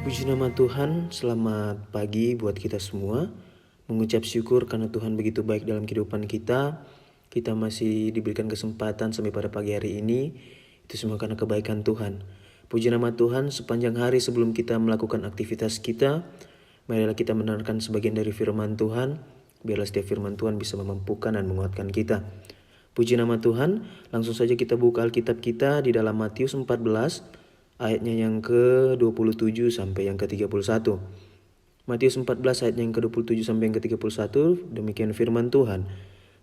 Puji nama Tuhan, selamat pagi buat kita semua. Mengucap syukur karena Tuhan begitu baik dalam kehidupan kita. Kita masih diberikan kesempatan sampai pada pagi hari ini. Itu semua karena kebaikan Tuhan. Puji nama Tuhan, sepanjang hari sebelum kita melakukan aktivitas kita, marilah kita mendengarkan sebagian dari firman Tuhan. Biarlah setiap firman Tuhan bisa memampukan dan menguatkan kita. Puji nama Tuhan, langsung saja kita buka Alkitab kita di dalam Matius 14 ayatnya yang ke-27 sampai yang ke-31. Matius 14 ayatnya yang ke-27 sampai yang ke-31, demikian firman Tuhan.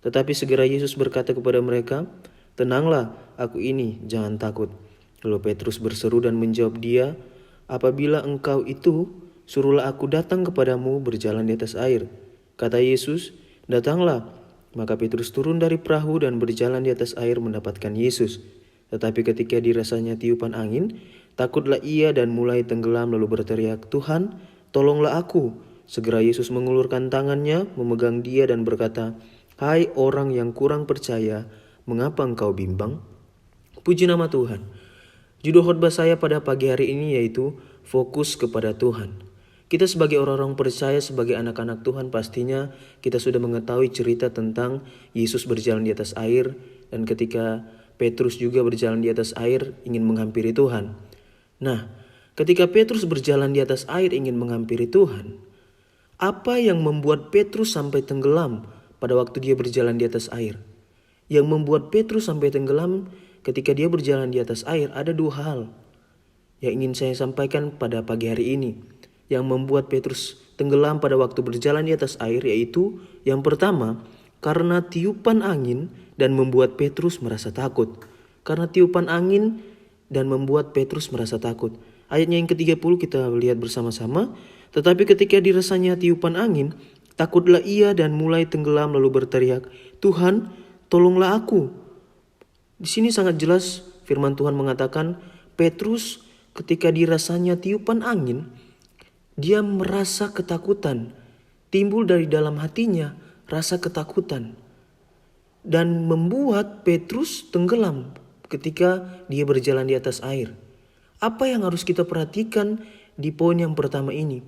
Tetapi segera Yesus berkata kepada mereka, "Tenanglah, aku ini, jangan takut." Lalu Petrus berseru dan menjawab dia, "Apabila engkau itu, suruhlah aku datang kepadamu berjalan di atas air." Kata Yesus, "Datanglah." Maka Petrus turun dari perahu dan berjalan di atas air mendapatkan Yesus. Tetapi ketika dirasanya tiupan angin, takutlah ia dan mulai tenggelam lalu berteriak, "Tuhan, tolonglah aku." Segera Yesus mengulurkan tangannya, memegang dia dan berkata, "Hai orang yang kurang percaya, mengapa engkau bimbang?" Puji nama Tuhan. Judul khotbah saya pada pagi hari ini yaitu fokus kepada Tuhan. Kita sebagai orang-orang percaya, sebagai anak-anak Tuhan, pastinya kita sudah mengetahui cerita tentang Yesus berjalan di atas air, dan ketika Petrus juga berjalan di atas air ingin menghampiri Tuhan. Nah, ketika Petrus berjalan di atas air ingin menghampiri Tuhan, apa yang membuat Petrus sampai tenggelam pada waktu dia berjalan di atas air? Yang membuat Petrus sampai tenggelam ketika dia berjalan di atas air ada dua hal yang ingin saya sampaikan pada pagi hari ini. Yang membuat Petrus tenggelam pada waktu berjalan di atas air yaitu yang pertama, karena tiupan angin dan membuat Petrus merasa takut. Karena tiupan angin dan membuat Petrus merasa takut. Ayatnya yang ke-30 kita lihat bersama-sama. Tetapi ketika dirasanya tiupan angin, takutlah ia dan mulai tenggelam lalu berteriak, "Tuhan, tolonglah aku." Di sini sangat jelas firman Tuhan mengatakan Petrus ketika dirasanya tiupan angin, dia merasa ketakutan. Timbul dari dalam hatinya rasa ketakutan. Dan membuat Petrus tenggelam ketika dia berjalan di atas air. Apa yang harus kita perhatikan di poin yang pertama ini?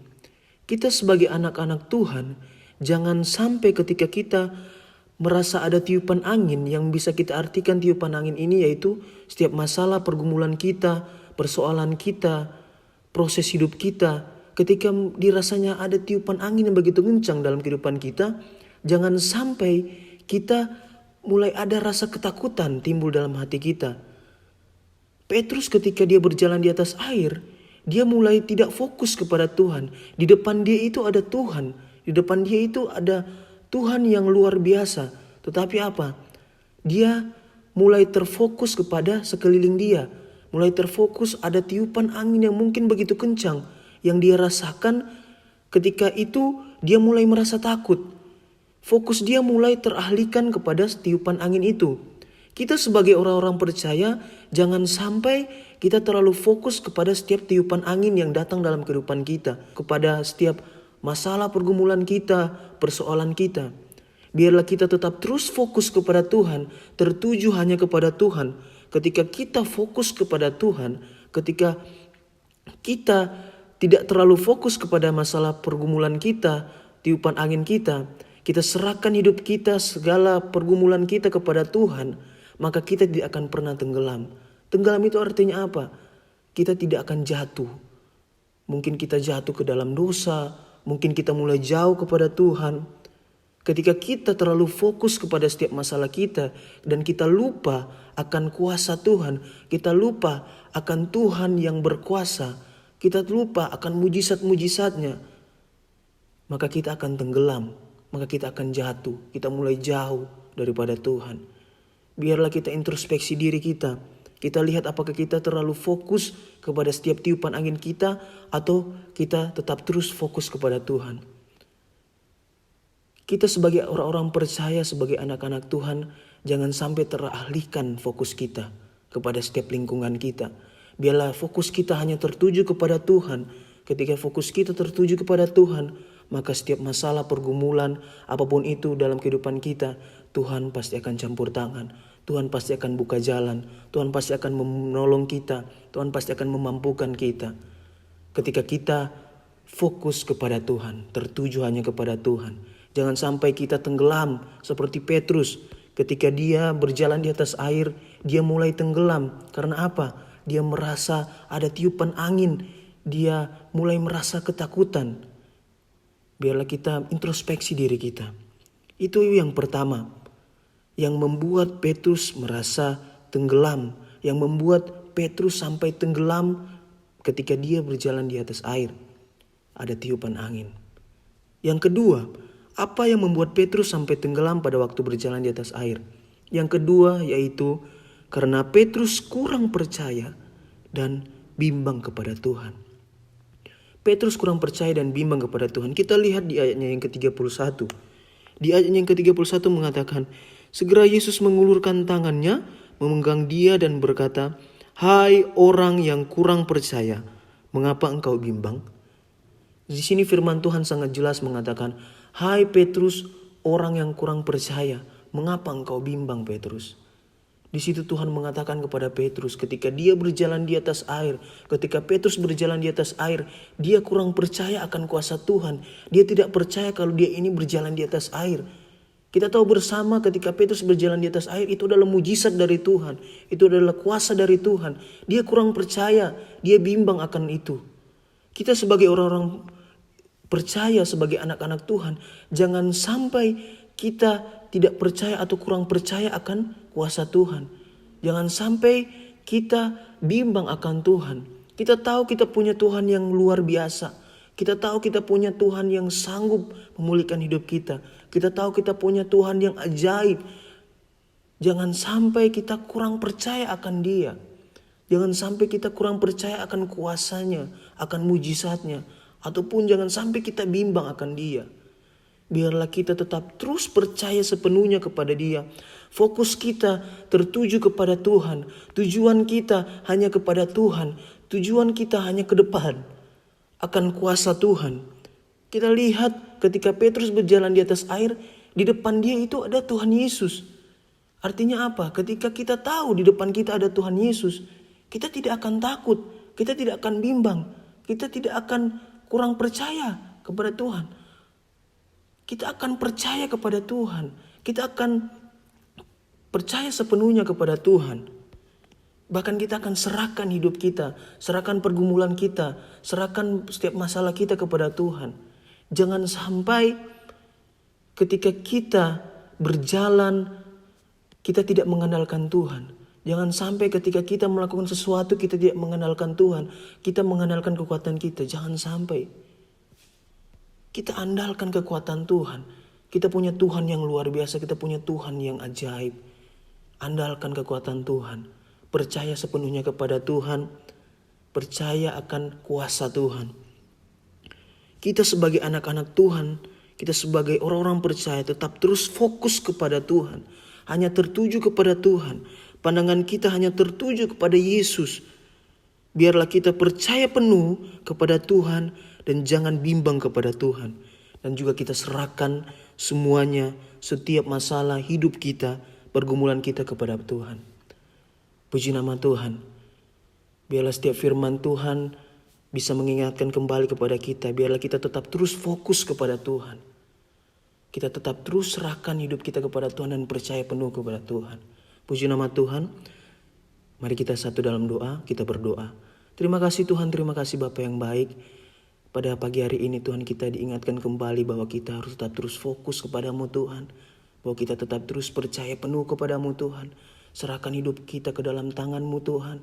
Kita sebagai anak-anak Tuhan, jangan sampai ketika kita merasa ada tiupan angin, yang bisa kita artikan tiupan angin ini yaitu setiap masalah pergumulan kita, persoalan kita, proses hidup kita. Ketika dirasanya ada tiupan angin yang begitu kencang dalam kehidupan kita, jangan sampai kita mulai ada rasa ketakutan timbul dalam hati kita. Petrus ketika dia berjalan di atas air, dia mulai tidak fokus kepada Tuhan. Di depan dia itu ada Tuhan. Di depan dia itu ada Tuhan yang luar biasa. Tetapi apa? Dia mulai terfokus kepada sekeliling dia. Mulai terfokus ada tiupan angin yang mungkin begitu kencang. Yang dia rasakan ketika itu dia mulai merasa takut. Fokus dia mulai teralihkan kepada tiupan angin itu. Kita sebagai orang-orang percaya, jangan sampai kita terlalu fokus kepada setiap tiupan angin yang datang dalam kehidupan kita. Kepada setiap masalah pergumulan kita, persoalan kita. Biarlah kita tetap terus fokus kepada Tuhan, tertuju hanya kepada Tuhan. Ketika kita fokus kepada Tuhan, ketika kita tidak terlalu fokus kepada masalah pergumulan kita, tiupan angin kita serahkan hidup kita, segala pergumulan kita kepada Tuhan, maka kita tidak akan pernah tenggelam. Tenggelam itu artinya apa? Kita tidak akan jatuh. Mungkin kita jatuh ke dalam dosa, mungkin kita mulai jauh kepada Tuhan. Ketika kita terlalu fokus kepada setiap masalah kita dan kita lupa akan kuasa Tuhan, kita lupa akan Tuhan yang berkuasa, kita lupa akan mujizat-mujizatnya, maka kita akan tenggelam, maka kita akan jatuh, kita mulai jauh daripada Tuhan. Biarlah kita introspeksi diri kita. Kita lihat apakah kita terlalu fokus kepada setiap tiupan angin kita atau kita tetap terus fokus kepada Tuhan. Kita sebagai orang-orang percaya, sebagai anak-anak Tuhan, jangan sampai teralihkan fokus kita kepada setiap lingkungan kita. Biarlah fokus kita hanya tertuju kepada Tuhan. Ketika fokus kita tertuju kepada Tuhan, maka setiap masalah pergumulan apapun itu dalam kehidupan kita, Tuhan pasti akan campur tangan. Tuhan pasti akan buka jalan. Tuhan pasti akan menolong kita. Tuhan pasti akan memampukan kita. ketika kita fokus kepada Tuhan, tertuju hanya kepada Tuhan. Jangan sampai kita tenggelam seperti Petrus. Ketika dia berjalan di atas air, dia mulai tenggelam. Karena apa? Dia merasa ada tiupan angin. Dia mulai merasa ketakutan. Biarlah kita introspeksi diri kita. Itu yang pertama. Yang membuat Petrus merasa tenggelam. Yang membuat Petrus sampai tenggelam ketika dia berjalan di atas air. Ada tiupan angin. Yang kedua, apa yang membuat Petrus sampai tenggelam pada waktu berjalan di atas air? Yang kedua yaitu karena Petrus kurang percaya dan bimbang kepada Tuhan. Petrus kurang percaya dan bimbang kepada Tuhan. Kita lihat di ayatnya yang ke-31. Di ayatnya yang ke-31 mengatakan, segera Yesus mengulurkan tangannya, memegang dia dan berkata, "Hai orang yang kurang percaya, mengapa engkau bimbang?" Di sini firman Tuhan sangat jelas mengatakan, "Hai Petrus, orang yang kurang percaya, mengapa engkau bimbang Petrus?" Di situ Tuhan mengatakan kepada Petrus ketika dia berjalan di atas air, ketika Petrus berjalan di atas air, dia kurang percaya akan kuasa Tuhan. Dia tidak percaya kalau dia ini berjalan di atas air. Kita tahu bersama ketika Petrus berjalan di atas air itu adalah mujizat dari Tuhan. Itu adalah kuasa dari Tuhan. Dia kurang percaya, dia bimbang akan itu. Kita sebagai orang-orang percaya, sebagai anak-anak Tuhan, jangan sampai kita tidak percaya atau kurang percaya akan kuasa Tuhan. Jangan sampai kita bimbang akan Tuhan. Kita tahu kita punya Tuhan yang luar biasa. Kita tahu kita punya Tuhan yang sanggup memulihkan hidup kita. Kita tahu kita punya Tuhan yang ajaib. Jangan sampai kita kurang percaya akan Dia. Jangan sampai kita kurang percaya akan kuasanya, akan mujizatnya. Ataupun jangan sampai kita bimbang akan Dia. Biarlah kita tetap terus percaya sepenuhnya kepada Dia. Fokus kita tertuju kepada Tuhan. Tujuan kita hanya kepada Tuhan. Tujuan kita hanya ke depan. Akan kuasa Tuhan. Kita lihat ketika Petrus berjalan di atas air, di depan dia itu ada Tuhan Yesus. Artinya apa? Ketika kita tahu di depan kita ada Tuhan Yesus, kita tidak akan takut. Kita tidak akan bimbang. Kita tidak akan kurang percaya kepada Tuhan. Kita akan percaya kepada Tuhan. Kita akan percaya sepenuhnya kepada Tuhan. Bahkan kita akan serahkan hidup kita, serahkan pergumulan kita, serahkan setiap masalah kita kepada Tuhan. Jangan sampai ketika kita berjalan, kita tidak mengandalkan Tuhan. Jangan sampai ketika kita melakukan sesuatu kita tidak mengandalkan Tuhan. Kita mengandalkan kekuatan kita. Jangan sampai. Kita andalkan kekuatan Tuhan. Kita punya Tuhan yang luar biasa. Kita punya Tuhan yang ajaib. Andalkan kekuatan Tuhan. Percaya sepenuhnya kepada Tuhan. Percaya akan kuasa Tuhan. Kita sebagai anak-anak Tuhan, kita sebagai orang-orang percaya tetap terus fokus kepada Tuhan. Hanya tertuju kepada Tuhan. Pandangan kita hanya tertuju kepada Yesus. Biarlah kita percaya penuh kepada Tuhan dan jangan bimbang kepada Tuhan. Dan juga kita serahkan semuanya, setiap masalah hidup kita, pergumulan kita kepada Tuhan. Puji nama Tuhan. Biarlah setiap firman Tuhan bisa mengingatkan kembali kepada kita. Biarlah kita tetap terus fokus kepada Tuhan. Kita tetap terus serahkan hidup kita kepada Tuhan dan percaya penuh kepada Tuhan. Puji nama Tuhan. Mari kita satu dalam doa, kita berdoa. Terima kasih Tuhan, terima kasih Bapa yang baik. Pada pagi hari ini Tuhan kita diingatkan kembali bahwa kita harus tetap terus fokus kepadamu Tuhan. Bahwa kita tetap terus percaya penuh kepadamu Tuhan. Serahkan hidup kita ke dalam tangan-Mu Tuhan.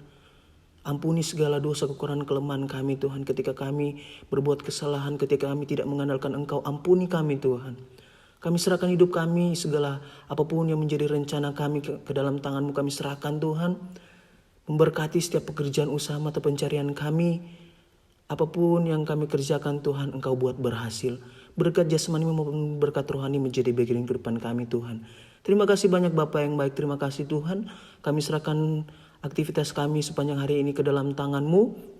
Ampuni segala dosa kekurangan kelemahan kami Tuhan. Ketika kami berbuat kesalahan, ketika kami tidak mengandalkan Engkau, ampuni kami Tuhan. Kami serahkan hidup kami, segala apapun yang menjadi rencana kami ke dalam tangan-Mu kami serahkan Tuhan. Memberkati setiap pekerjaan usaha mata pencarian kami. Apapun yang kami kerjakan Tuhan, Engkau buat berhasil. Berkat jasmani maupun berkat rohani menjadi bagian kehidupan kami Tuhan. Terima kasih banyak Bapa yang baik, terima kasih Tuhan. Kami serahkan aktivitas kami sepanjang hari ini ke dalam tangan-Mu.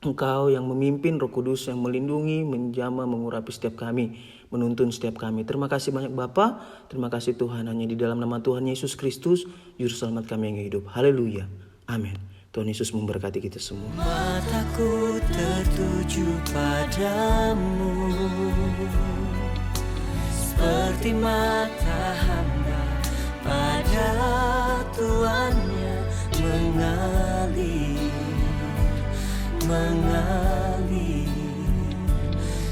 Engkau yang memimpin, Roh Kudus yang melindungi, menjamah, mengurapi setiap kami, menuntun setiap kami. Terima kasih banyak Bapa, terima kasih Tuhan. Hanya di dalam nama Tuhan Yesus Kristus, Juru Selamat kami yang hidup. Haleluya. Amin. Tuhan Yesus memberkati kita semua. Mataku tertuju padamu, seperti mata hamba pada tuannya, mengalir,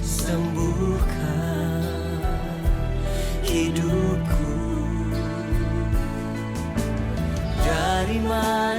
sembuhkan hidupku. Dari mana